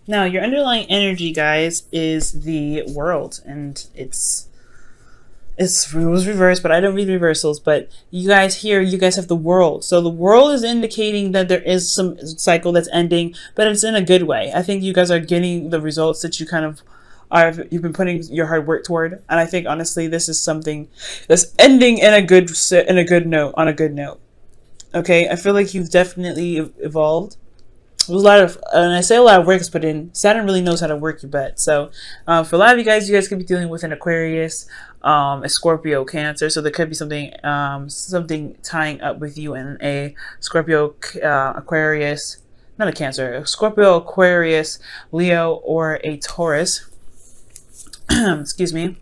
Now, your underlying energy, guys, is the world, and it was reversed, but I don't read reversals. But you guys here, you guys have the world. So the world is indicating that there is some cycle that's ending, but it's in a good way. I think you guys are getting the results that you kind of you've been putting your hard work toward. And I think honestly, this is something that's ending in a good note, on a good note. Okay, I feel like you've definitely evolved. There's a lot of, and I say a lot of work is put in. Saturn really knows how to work your butt. So, for a lot of you guys could be dealing with an Aquarius, a Scorpio, Cancer. So there could be something, something tying up with you in a Scorpio, Aquarius, not a Cancer, a Scorpio, Aquarius, Leo, or a Taurus. Excuse me.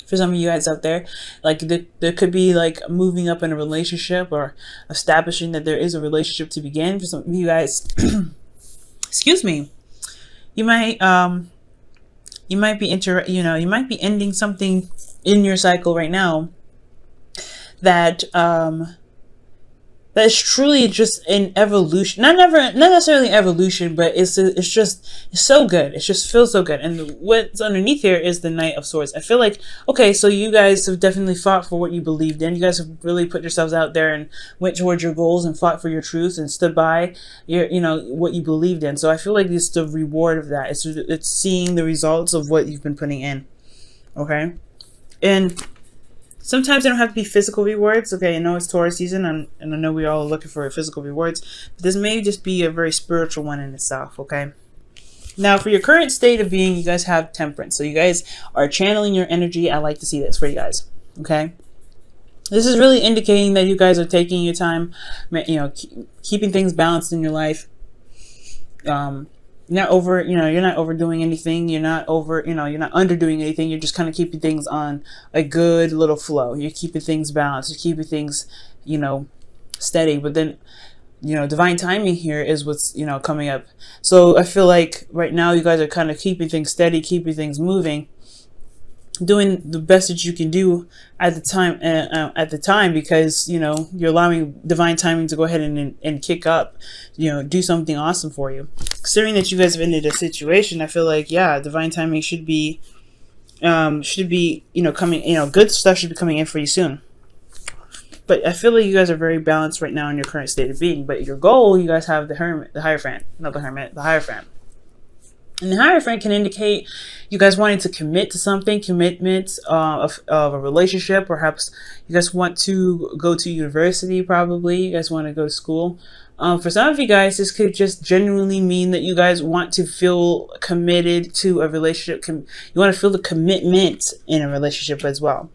For some of you guys out there, like there could be like moving up in a relationship or establishing that there is a relationship to begin. For some of you guys, excuse me, you might be you might be ending something in your cycle right now that that is truly just an evolution. Not necessarily evolution, but it's so good. It just feels so good. And what's underneath here is the Knight of Swords. I feel like, okay, so you guys have definitely fought for what you believed in. You guys have really put yourselves out there and went towards your goals and fought for your truth and stood by your, what you believed in. So I feel like it's the reward of that. It's seeing the results of what you've been putting in. Okay, and sometimes they don't have to be physical rewards. Okay, I know it's Taurus season, and I know we all are looking for physical rewards, but this may just be a very spiritual one in itself, okay? Now, for your current state of being, you guys have Temperance. So you guys are channeling your energy. I like to see this for you guys, okay? This is really indicating that you guys are taking your time, keeping things balanced in your life. You're not overdoing anything. You're not underdoing anything. You're just kind of keeping things on a good little flow. You're keeping things balanced. You're keeping things, steady. But then, divine timing here is what's, coming up. So I feel like right now you guys are kind of keeping things steady, keeping things moving, doing the best that you can do at the time, because you're allowing divine timing to go ahead and kick up, do something awesome for you. Considering that you guys have ended a situation, I feel like, yeah, divine timing should be coming, good stuff should be coming in for you soon. But I feel like you guys are very balanced right now in your current state of being. But your goal, you guys have the Hierophant. And the Hierophant can indicate you guys wanting to commit to something, commitment of a relationship. Perhaps you guys want to go to university, probably. You guys want to go to school. For some of you guys, this could just genuinely mean that you guys want to feel committed to a relationship. You want to feel the commitment in a relationship as well.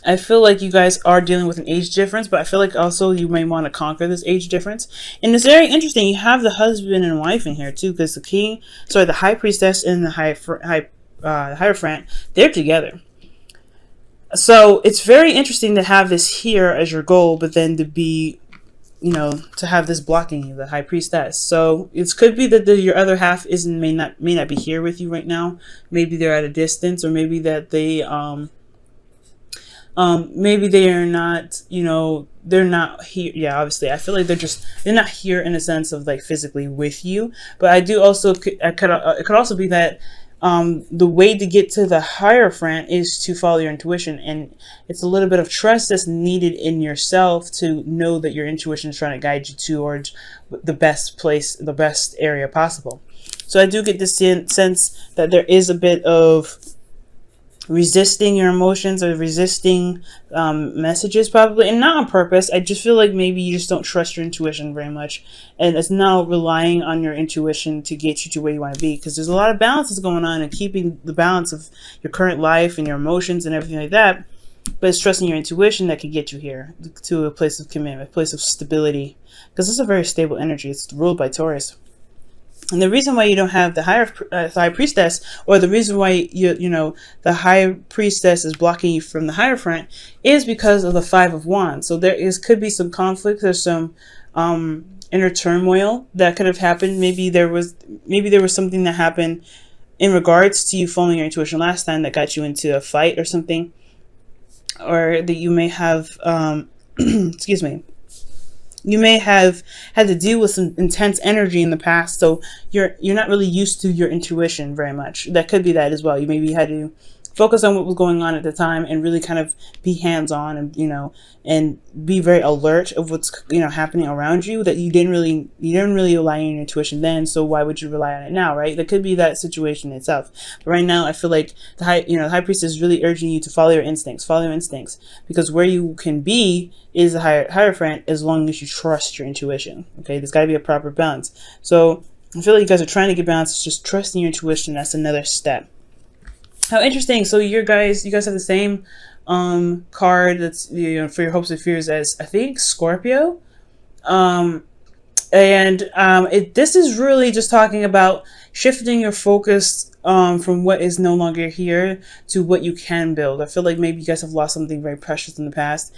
I feel like you guys are dealing with an age difference, but I feel like also you may want to conquer this age difference. And it's very interesting. You have the husband and wife in here too, because the High Priestess and the Hierophant, they're together. So it's very interesting to have this here as your goal, but then to be, to have this blocking you, the High Priestess. So it could be that your other half may not be here with you right now. Maybe they're at a distance, or maybe that they maybe they are not, they're not here. Yeah, obviously, I feel like they're not here in a sense of like physically with you. But I do also, it could also be that the way to get to the Hierophant is to follow your intuition, and it's a little bit of trust that's needed in yourself to know that your intuition is trying to guide you towards the best place, the best area possible. So I do get this sense that there is a bit of resisting your emotions or resisting messages, probably, and not on purpose. I just feel like maybe you just don't trust your intuition very much, and it's now relying on your intuition to get you to where you want to be, because there's a lot of balances going on, and keeping the balance of your current life and your emotions and everything like that, but it's trusting your intuition that can get you here to a place of commitment, a place of stability, because it's a very stable energy. It's ruled by Taurus. And the reason why you don't have the High Priestess, or the reason why the High Priestess is blocking you from the Hierophant, is because of the Five of Wands. So could be some conflict. There's some inner turmoil that could have happened. Maybe there was something that happened in regards to you following your intuition last time that got you into a fight or something, or that you may have excuse me. You may have had to deal with some intense energy in the past, so you're not really used to your intuition very much. That could be that as well. You maybe had to focus on what was going on at the time and really kind of be hands-on, and and be very alert of what's happening around you, that you didn't really rely on your intuition then, so why would you rely on it now, right? That could be that situation itself. But right now I feel like the high priestess is really urging you to follow your instincts, because where you can be is the Hierophant, as long as you trust your intuition. Okay, there's got to be a proper balance. So I feel like you guys are trying to get balance. It's just trusting your intuition. That's another step. How interesting. So you guys have the same card that's for your hopes and fears as, I think, Scorpio. This is really just talking about shifting your focus from what is no longer here to what you can build. I feel like maybe you guys have lost something very precious in the past.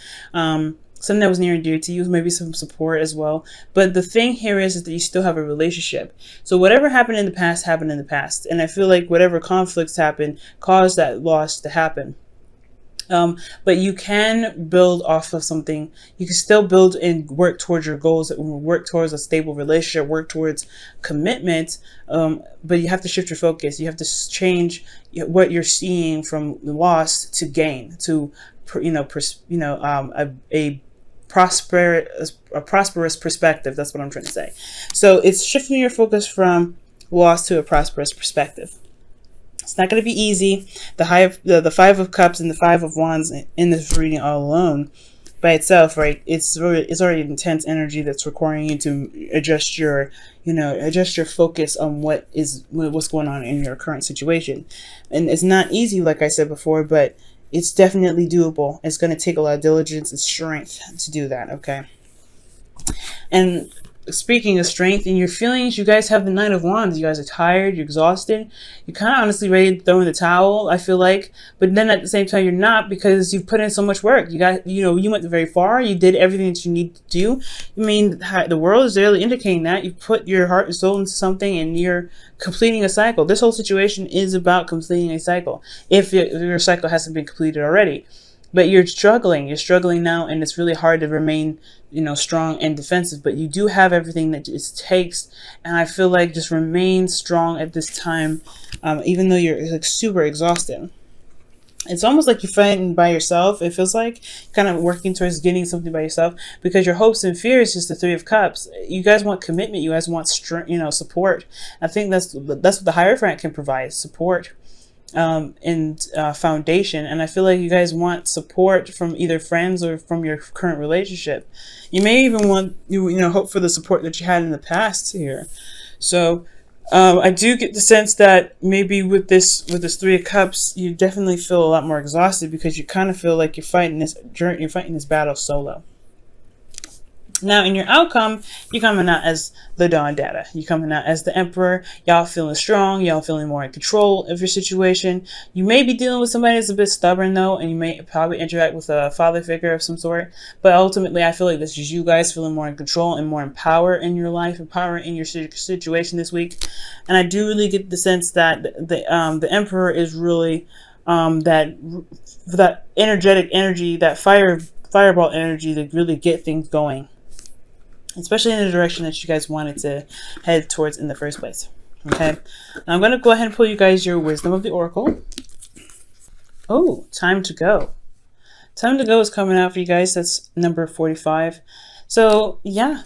Something that was near and dear to you, maybe some support as well. But the thing here is that you still have a relationship. So whatever happened in the past happened in the past. And I feel like whatever conflicts happened caused that loss to happen. But you can build off of something. You can still build and work towards your goals, work towards a stable relationship, work towards commitment. But you have to shift your focus. You have to change what you're seeing from loss to gain, to a prosperous perspective. That's what I'm trying to say. So it's shifting your focus from loss to a prosperous perspective. It's not going to be easy. The Five of Cups and the Five of Wands in this reading all alone by itself, right? It's already intense energy that's requiring you to adjust your focus on what's going on in your current situation. And it's not easy, like I said before, but it's definitely doable. It's going to take a lot of diligence and strength to do that, okay? And speaking of strength in your feelings, you guys have the Knight of Wands. You guys are tired, you're exhausted, you're kind of honestly ready to throw in the towel, I feel like. But then at the same time, you're not, because you've put in so much work. You went very far. You did everything that you need to do. I mean, the world is really indicating that you put your heart and soul into something, and you're completing a cycle. This whole situation is about completing a cycle, if your cycle hasn't been completed already. But you're struggling now, and it's really hard to remain strong and defensive, but you do have everything that it takes. And I feel like just remain strong at this time, even though you're like super exhausted. It's almost like you're fighting by yourself. It feels like kind of working towards getting something by yourself, because your hopes and fears is the Three of Cups. You guys want commitment. You guys want strength, support. I think that's what the Hierophant can provide: support and foundation. And I feel like you guys want support from either friends or from your current relationship. You may even want hope for the support that you had in the past here. So I do get the sense that maybe with this Three of Cups, you definitely feel a lot more exhausted, because you kind of feel like you're fighting this battle solo. Now, in your outcome, you're coming out as the Dawn Data. You're coming out as the Emperor. Y'all feeling strong. Y'all feeling more in control of your situation. You may be dealing with somebody that's a bit stubborn, though, and you may probably interact with a father figure of some sort. But ultimately, I feel like this is you guys feeling more in control and more in power in your life and power in your situation this week. And I do really get the sense that the Emperor is really that energetic energy, that fireball energy to really get things going, especially in the direction that you guys wanted to head towards in the first place. Okay, now I'm going to go ahead and pull you guys your Wisdom of the Oracle. Oh, Time to Go. Time to Go is coming out for you guys. That's number 45. So yeah,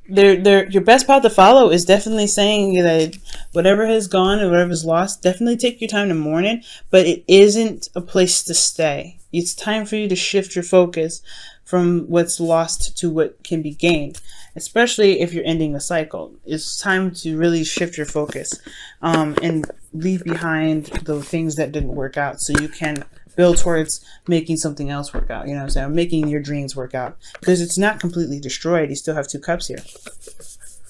your best path to follow is definitely saying that whatever has gone and whatever is lost, definitely take your time to mourn it, but it isn't a place to stay. It's time for you to shift your focus from what's lost to what can be gained, especially if you're ending a cycle. It's time to really shift your focus and leave behind the things that didn't work out, so you can build towards making something else work out. You know what I'm saying? Making your dreams work out, because it's not completely destroyed. You still have 2 cups here.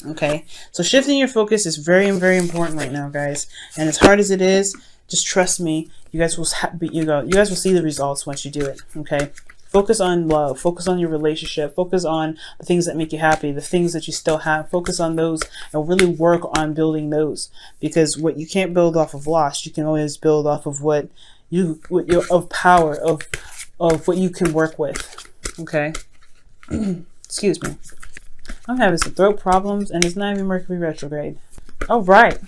Okay, so shifting your focus is very, very important right now, guys. And as hard as it is, just trust me. You guys will you guys will see the results once you do it. Okay. Focus on love. Focus on your relationship. Focus on the things that make you happy, the things that you still have. Focus on those and really work on building those, because what you can't build off of loss, you can always build off of of power, of what you can work with. Okay. Excuse me. I'm having some throat problems, and it's not even Mercury retrograde. All right.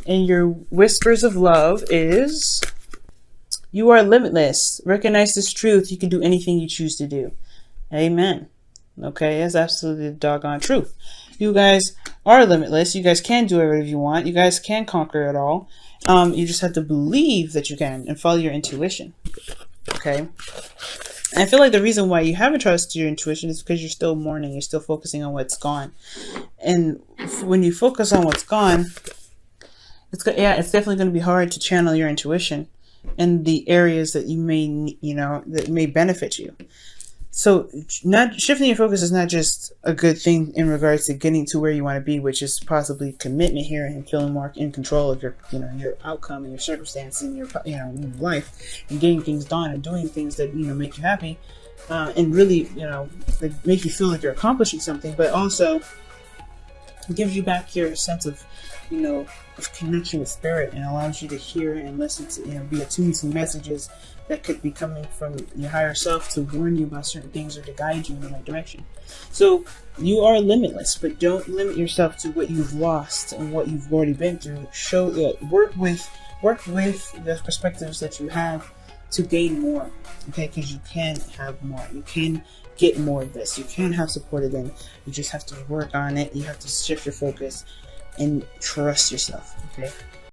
And your whispers of love is, you are limitless. Recognize this truth. You can do anything you choose to do. Amen. Okay, that's absolutely the doggone truth. You guys are limitless. You guys can do whatever you want. You guys can conquer it all. You just have to believe that you can and follow your intuition. Okay. And I feel like the reason why you haven't trusted your intuition is because you're still mourning. You're still focusing on what's gone. And when you focus on what's gone, it's definitely going to be hard to channel your intuition in the areas that you may, that may benefit you. So not shifting your focus is not just a good thing in regards to getting to where you want to be, which is possibly commitment here and feeling more in control of your, your outcome and your circumstance and your, life, and getting things done and doing things that, make you happy, and really, that make you feel like you're accomplishing something, but also gives you back your sense of, of connection with spirit, and allows you to hear and listen to, be attuned to messages that could be coming from your higher self to warn you about certain things or to guide you in the right direction. So you are limitless, but don't limit yourself to what you've lost and what you've already been through. Work with the perspectives that you have to gain more. Okay, because you can have more. You can get more of this. You can have support again. You just have to work on it. You have to shift your focus and trust yourself. Okay.